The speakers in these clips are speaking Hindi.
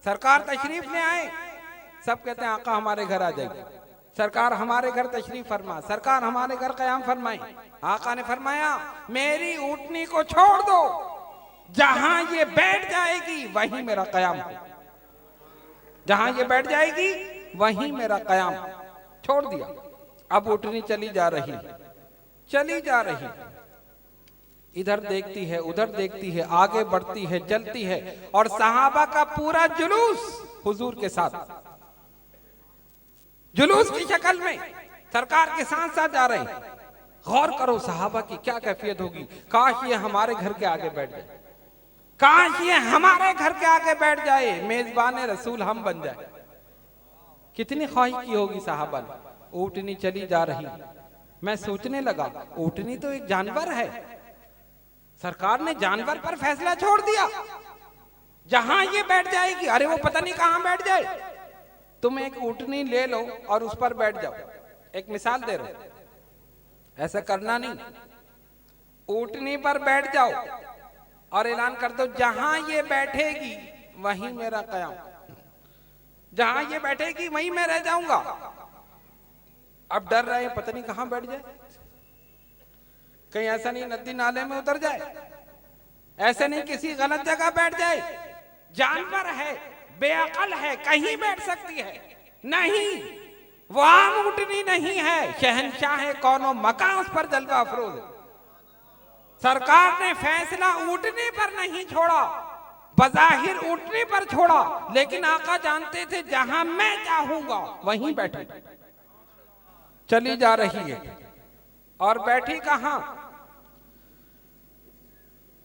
सरकार तशरीफ ले आए, सब कहते हैं आका हमारे घर आ जाइए, सरकार हमारे घर तशरीफ फरमा, सरकार हमारे घर कयाम फरमाई। आका ने फरमाया मेरी ऊँटनी को छोड़ दो, जहां ये बैठ जाएगी वहीं मेरा कयाम हो, जहां ये बैठ जाएगी वहीं मेरा कयाम। छोड़ दिया। अब ऊँटनी चली जा रही, चली जा रही, इधर देखती है उधर देखती है, आगे बढ़ती है चलती है, और सहाबा का पूरा जुलूस हुजूर के साथ, जुलूस की शक्ल में सरकार के साथ साथ जा रहे हैं। गौर करो सहाबा की क्या कैफियत होगी। काश ये हमारे घर के आगे बैठ जाए, काश ये हमारे घर के आगे बैठ जाए, मेजबान रसूल हम बन जाए। कितनी ख्वाहिश की होगी साहबा ने। ऊँटनी चली जा रही, मैं सोचने लगा ऊँटनी तो एक जानवर है, सरकार ने जानवर पर फैसला छोड़ दिया, जहां ये बैठ जाएगी, अरे वो पता नहीं कहां बैठ जाए। तुम एक ऊँटनी ले लो और उस पर बैठ जाओ। एक मिसाल दे रहा हूं, ऐसा करना नहीं। ऊँटनी पर बैठ जाओ और ऐलान कर दो जहां ये बैठेगी वहीं मेरा कयाम, जहां ये बैठेगी वहीं मैं रह जाऊंगा। अब डर रहे हैं पता नहीं कहां बैठ जाए, कहीं ऐसा नहीं नदी नाले में उतर जाए, ऐसे नहीं किसी गलत जगह बैठ जाए। जानवर है, बेअकल है, कहीं बैठ सकती है। नहीं, वो आम ऊँटनी नहीं है, शहंशाह है कौनो मकान, उस पर जलवा अफरोज है। सरकार ने फैसला ऊँटनी पर नहीं छोड़ा, बज़ाहिर ऊँटनी पर छोड़ा, लेकिन आका जानते थे जहां मैं चाहूंगा वहीं बैठे। चली जा रही है और बैठी कहां,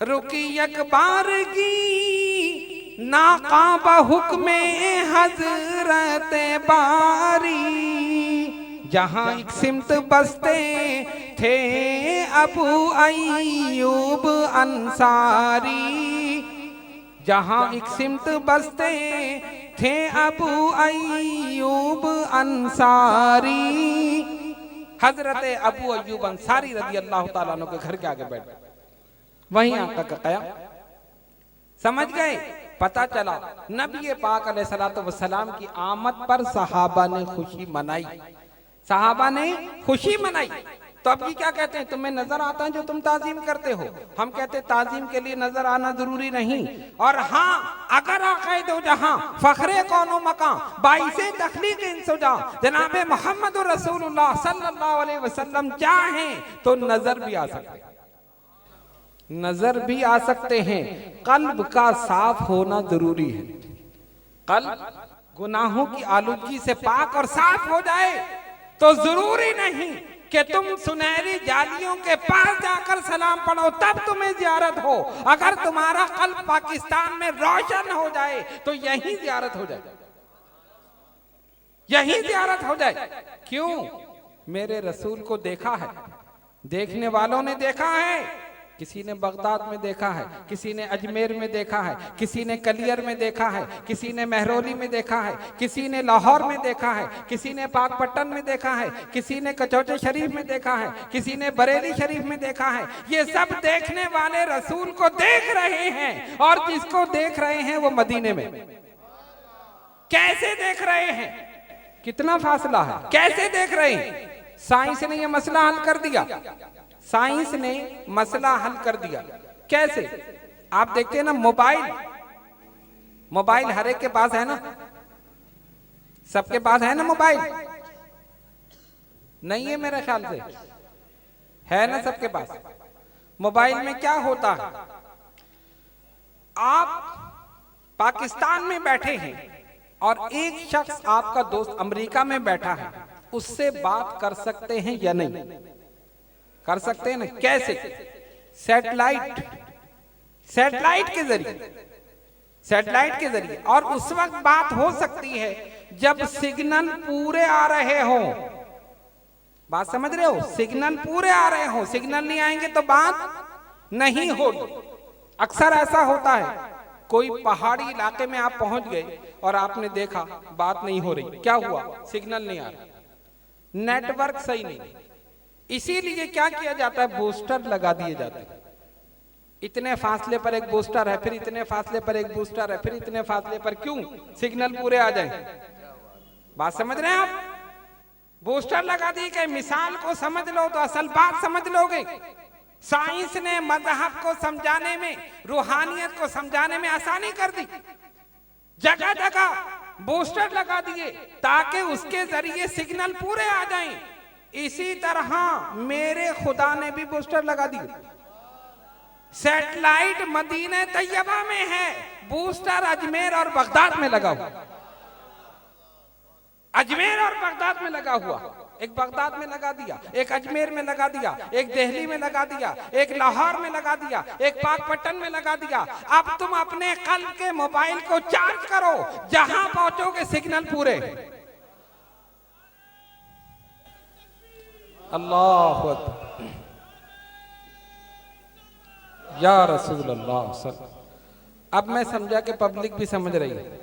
रुकी अकबार की नाकाबा हुक्मे हजरत बारी, जहां एक सिमत बसते थे अबू अय्यूब अंसारी, जहां एक सिमत बसते थे अबू अय्यूब अंसारी। हजरत अबू अय्यूब अंसारी रज़ी अल्लाह ताला अन्हु के घर के आगे बैठ, वहीं आका का कयाम। समझ गए? पता चला नबी पाक अलैहिस्सलातु वस्सलाम की आमद पर सहाबा ने खुशी मनाई, सहाबा ने खुशी मनाई। तो अब ये क्या कहते हैं, तुम्हें नजर आता है जो तुम ताजीम करते हो। हम कहते हैं ताजीम के लिए नजर आना जरूरी नहीं। और हाँ, अगर आक़ाए दो जहां फखरे कौनो मकां बाइसे तखलीक इंसुजा जनाबे मोहम्मद रसूलुल्लाह सल्लल्लाहु अलैहि वसल्लम चाहें तो नजर भी आ सकते हैं, नजर भी आ सकते हैं। कल्ब का साफ होना जरूरी है। कल्ब गुनाहों की आलूदगी से पाक और साफ हो जाए तो जरूरी नहीं कि तुम सुनहरी जालियों के पास जाकर सलाम पढ़ो तब तुम्हें जियारत हो। अगर तुम्हारा कल्ब पाकिस्तान में रोशन हो जाए तो यही जियारत हो जाए, यही जियारत हो जाए। क्यों? मेरे रसूल को देखा है, देखने वालों ने देखा है। किसी ने बगदाद में देखा है, किसी ने अजमेर में देखा है, किसी ने कलियर में देखा है, किसी ने महरौली में देखा है, किसी ने लाहौर में देखा है, किसी ने पाकपट्टन में देखा है, किसी ने कचौचे शरीफ में देखा है, किसी ने बरेली शरीफ में देखा है। ये सब देखने वाले रसूल को देख रहे हैं, और जिसको देख रहे हैं वो मदीने में। कैसे देख रहे हैं? कितना फासला है, कैसे देख रहे हैं? साइंस ने ये मसला हल कर दिया, साइंस ने मसला हल कर दिया। कैसे? आप देखते हैं ना, मोबाइल, मोबाइल हर एक के पास है ना, सबके पास है ना मोबाइल? नहीं है मेरे ख्याल से, है ना सबके पास। मोबाइल में क्या होता है, आप पाकिस्तान में बैठे हैं और एक शख्स आपका दोस्त अमेरिका में बैठा है, उससे बात कर सकते हैं या नहीं? कर सकते हैं ना। कैसे? सैटेलाइट, सैटेलाइट के जरिए, सैटेलाइट के जरिए। और उस वक्त बात हो सकती है जब सिग्नल पूरे आ रहे हो। बात समझ रहे हो? सिग्नल पूरे आ रहे हो, सिग्नल नहीं आएंगे तो बात नहीं होगी। अक्सर ऐसा होता है, कोई पहाड़ी इलाके में आप पहुंच गए और आपने देखा बात नहीं हो रही। क्या हुआ? सिग्नल नहीं आ रहा, नेटवर्क सही नहीं। इसीलिए क्या किया जाता है, बूस्टर लगा दिए जाते हैं। इतने फासले पर एक बूस्टर है, फिर इतने फासले पर एक बूस्टर है, फिर इतने फासले पर, क्यों? सिग्नल पूरे आ जाए। बात समझ रहे हैं आप? बूस्टर लगा दी कि मिसाल को समझ लो तो असल बात समझ लोगे। साइंस ने मजहब को समझाने में, रूहानियत को समझाने में आसानी कर दी। जगह जगह बूस्टर लगा दिए ताकि उसके जरिए सिग्नल पूरे आ जाएं। इसी तरह मेरे खुदा ने भी बूस्टर लगा दिए। सैटेलाइट मदीने तैयबा में है, बूस्टर अजमेर और बगदाद में लगा हुआ। अजमेर और बगदाद में लगा हुआ। एक बगदाद में लगा दिया, एक अजमेर में लगा दिया, एक दिल्ली में लगा दिया, एक लाहौर में लगा दिया, एक पाकपट्टन में लगा दिया। अब तुम अपने कल्ब के मोबाइल को चार्ज करो, जहां पहुंचोगे सिग्नल पूरे। अल्लाह अकबर, या रसूल अल्लाह। अब मैं समझा कि पब्लिक भी समझ रही है।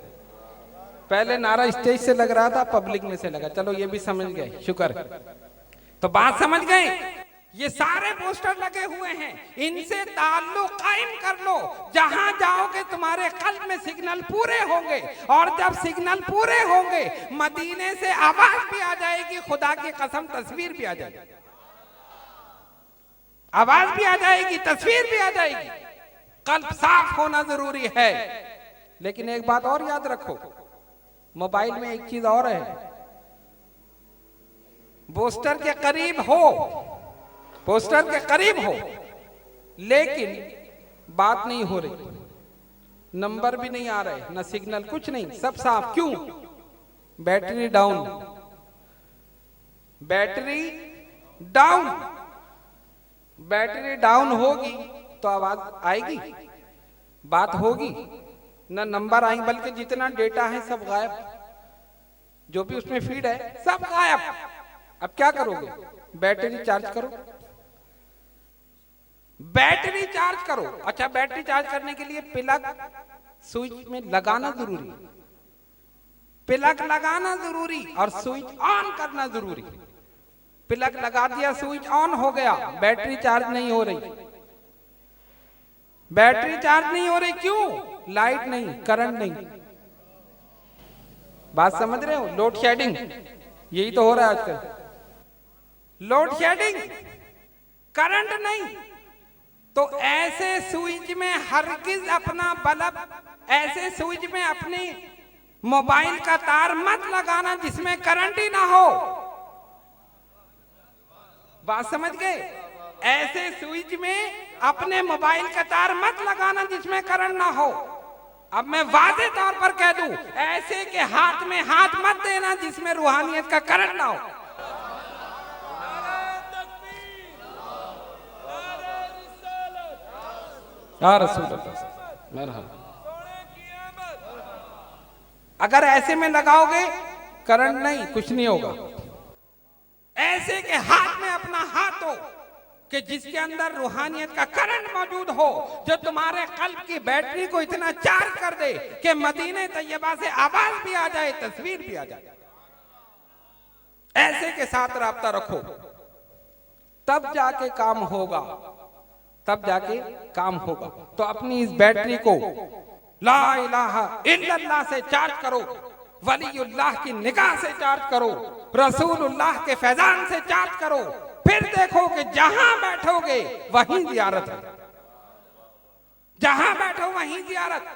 पहले नारा स्टेज से लग रहा था, पब्लिक में से लगा। चलो ये भी समझ गए, शुक्र। तो बात समझ गए। ये सारे पोस्टर लगे हुए हैं, इनसे ताल्लुक कायम कर लो। जहां जाओगे तुम्हारे कल्ब में सिग्नल पूरे होंगे, और जब सिग्नल पूरे होंगे मदीने से आवाज भी आ जाएगी, खुदा की कसम तस्वीर भी आ जाएगी। आवाज भी आ जाएगी, तस्वीर भी आ जाएगी। कल्ब साफ होना जरूरी है। लेकिन एक बात और याद रखो, मोबाइल में एक चीज और है। पोस्टर के करीब हो, पोस्टर के करीब हो, लेकिन बात नहीं हो रही, नंबर भी नहीं आ रहे, ना सिग्नल, कुछ नहीं, सब साफ। क्यों? Battery down. Battery down. Battery down होगी तो आवाज आएगी, बात होगी, ना नंबर आएंगे, बल्कि जितना डेटा है सब गायब। जो भी उसमें फीड है सब गायब। अब क्या करोगे? बैटरी चार्ज करो। बैटरी चार्ज करो। अच्छा, बैटरी चार्ज करने के लिए प्लग स्विच में लगाना जरूरी, प्लग लगाना जरूरी और स्विच ऑन करना जरूरी। प्लग लगा दिया, स्विच ऑन हो गया, बैटरी चार्ज नहीं हो रही। बैटरी चार्ज नहीं हो रही, क्यों? लाइट नहीं, करंट नहीं। बात समझ रहे हो? लोड शेडिंग, यही तो हो रहा है आजकल। लोड शेडिंग, करंट नहीं। तो ऐसे स्विच में हरगिज अपना बल्ब, ऐसे स्विच में अपनी मोबाइल का तार मत लगाना जिसमें करंट ही ना हो। बात समझ गए? ऐसे स्विच में अपने मोबाइल का तार मत लगाना जिसमें करंट ना हो। अब मैं वादे तौर पर कह दूं, ऐसे के हाथ में हाथ मत देना जिसमें रूहानियत का करंट ना हो। या रसूल अल्लाह, मरहबा। अगर ऐसे में लगाओगे करंट नहीं, कुछ नहीं होगा। ऐसे के हाथ में अपना हाथ हो कि जिसके अंदर रूहानियत का करंट मौजूद हो, जो तुम्हारे कल्ब की बैटरी को इतना चार्ज कर दे कि मदीने तैयबा से आवाज भी आ जाए, तस्वीर भी आ जाए। ऐसे के साथ राब्ता रखो, तब जाके काम होगा, तब जाके काम होगा। तो अपनी इस बैटरी को ला इलाहा इल्लल्लाह से चार्ज करो, वलीउल्लाह की निगाह से चार्ज करो, रसूलुल्लाह के फैजान से चार्ज करो। फिर देखो कि जहां बैठोगे वहीं जियारत है, जहां बैठो वहीं जियारत।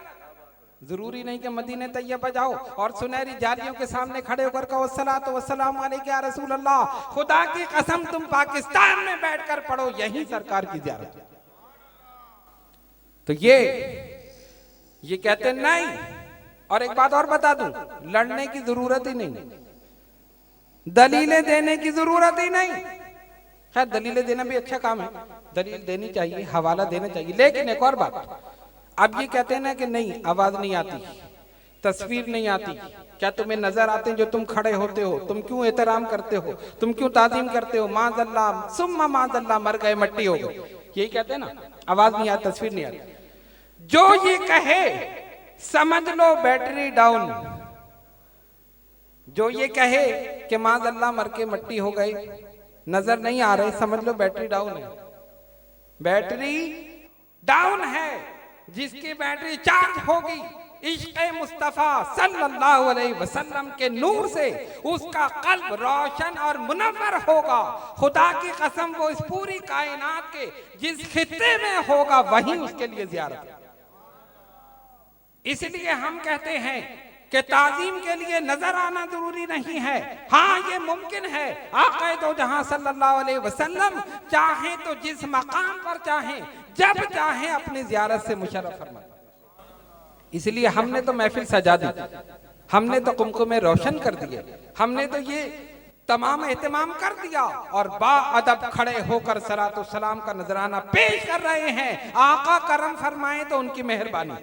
जरूरी नहीं कि मदीने तैयबा जाओ और सुनहरी जालियों के सामने खड़े होकर कहो अस्सलातु वस्सलामु अलैका या रसूल अल्लाह। खुदा की कसम तुम पाकिस्तान में बैठकर पढ़ो, यहीं सरकार की जियारत। तो ये कहते नहीं। और एक बात और बता दूं, लड़ने की जरूरत ही नहीं, दलीलें देने की जरूरत ही नहीं। खैर दलीलें देना भी अच्छा काम है, दलील देनी चाहिए, हवाला देना चाहिए। लेकिन एक और बात, अब ये कहते हैं ना कि नहीं आवाज नहीं आती, तस्वीर नहीं आती। क्या तुम्हें नजर आते हैं जो तुम खड़े होते हो? तुम क्यों एहतराम करते हो? तुम क्यों ताजीम करते हो? माज़अल्लाह सुम्मा माज़अल्लाह, मर गए मट्टी हो गए, यही कहते हैं ना। आवाज नहीं आती, तस्वीर नहीं आती। जो ये कहे समझ लो बैटरी डाउन। जो ये कहे कि माज़अल्लाह मर के मट्टी हो गए, नजर नहीं आ रहे, समझ लो बैटरी डाउन है। बैटरी डाउन है, जिसकी बैटरी चार्ज होगी इश्क़े मुस्तफ़ा सल्लल्लाहु अलैहि वसल्लम के नूर से, उसका कल्ब रोशन और मुनव्वर होगा। खुदा की कसम, वो इस पूरी कायनात के जिस खित्ते में होगा वहीं उसके लिए ज़ियारत है। इसलिए हम कहते हैं कि ताज़ीम के लिए नजर आना जरूरी नहीं है। हाँ, ये मुमकिन है, आक़ा दो जहां सल्लल्लाहु अलैहि वसल्लम चाहे तो जिस मकाम पर चाहे, जब चाहे अपनी ज़ियारत से मुशर्रफ फरमाए। इसलिए हमने तो महफिल सजा दी, हमने तो कुमकुमे रोशन कर दिए, हमने तो ये तमाम एहतमाम कर दिया और बाअदब खड़े होकर सलातो सलाम का नजराना पेश कर रहे हैं। आका करम फरमाए तो उनकी मेहरबानी।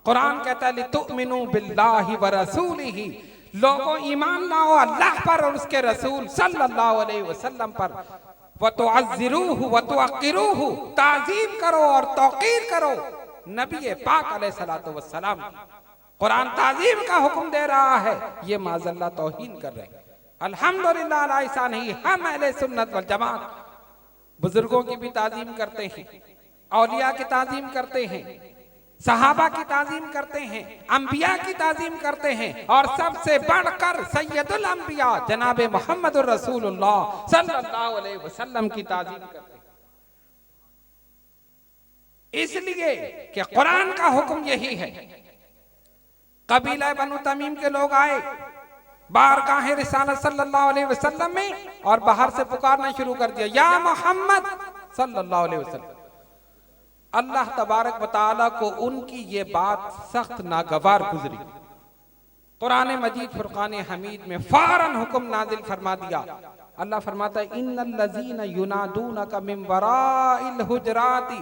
कुरान कहता है लितुमिनु बिल्लाहि व रसूलिही, लोगों ईमान लाओ अल्लाह पर और उसके रसूल सल्लल्लाहु अलैहि वसल्लम पर। व तुअज़्ज़िरूहु व तुअक्किरूहु, ताज़ीम करो और तौक़ीर करो नबी पाक अलैहिस्सलातु वस्सलाम। कुरान ताज़ीम का हुक्म दे रहा है, ये माज़ल्लाह तौहीन कर रहे हैं। अल्हम्दुलिल्लाह अला इहसानिही, हम अहले सुन्नत वल जमात बुजुर्गों की भी ताज़ीम करते हैं, औलिया की ताज़ीम करते हैं, सहाबा की ताज़ीम करते हैं, अंबिया की ताज़ीम करते हैं, और सबसे बढ़कर सैयदुल अंबिया जनाबे मोहम्मदुर रसूलुल्लाह सल्लल्लाहु अलैहि वसल्लम की ताज़ीम करते हैं। इसलिए कि कुरान का हुक्म यही है। कबीला बनु तमीम के लोग आए बारगाह रिसालत सल्लल्लाहु अलैहि वसल्लम में और बाहर से पुकारना शुरू कर दिया, या मोहम्मद सल्लल्लाहु अलैहि वसल्लम। अल्लाह तबारक व तआला को उनकी ये बात सख्त नागवार गुजरी। कुरान मजीद फुरकान हमीद में फौरन हुक्म नाजिल फरमा दिया। अल्लाह फरमाता है, इन्नल लज़ीना युनादूनका मिन वराइल हुजराति